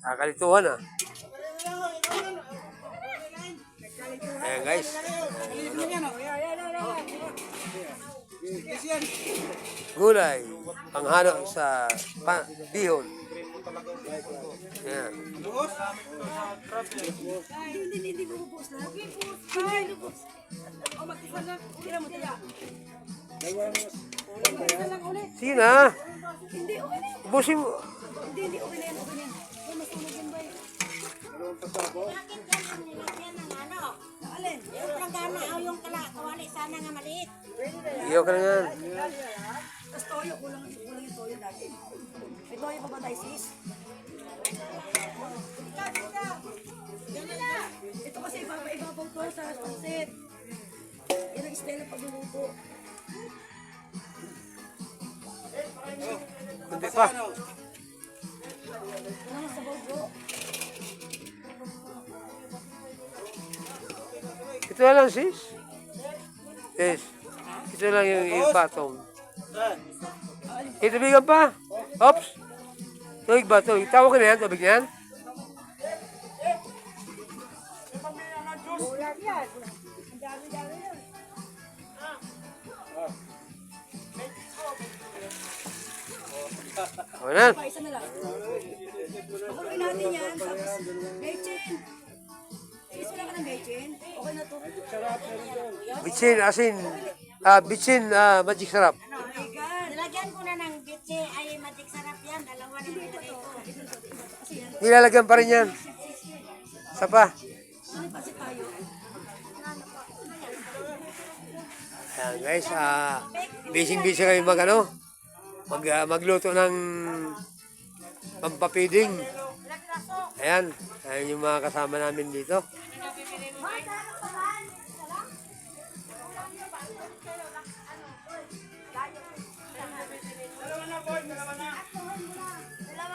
Kakalituhan ah. Ayan guys. Gulay. Panghalo sa bihon. Ayan. Hindi bubus na. Hindi bubus. O magkisa na. Tira mo tira. Sige na. Hindi, okay na. Ubusin mo. Hindi, okay na yan. Okay na yan. Ay, masunog yan ba eh. Bakit ganyan nilagyan ng ano? Alin? Yung planggana o yung kawali sana nga maliit. Iyo ka na yan. Tapos toyo, kulang yung toyo dati. May toyo pa ba tayo sis? Ito kasi ibabaw to sa pansit. Yan ang style ng pagluluto. Kunti pa. Ano sa bro? Ito na lang sis. Yes. Ito lang yung patong. Tubigan pa. Oops. Tubig ba? Tubig. Tawag ka na yan. Tubig na yan. Ulam yan. Ang dami-dami yan. O na. Pa, isa na lang. Pakuloy natin yan. Tapos, bechin. Iso lang ka ng bechin. Okay na to. Bitsin, asin. Bitsin, magic sarap. Ano? Nilagyan ko na ng bitse ay matik sarap yan. Dalawa na nilagay ko. Nilalagyan pa rin yan. Isa pa. Ano pa si tayo? Ayan guys, busy kayo magluto ng pampapiding. Ayan yung mga kasama namin dito.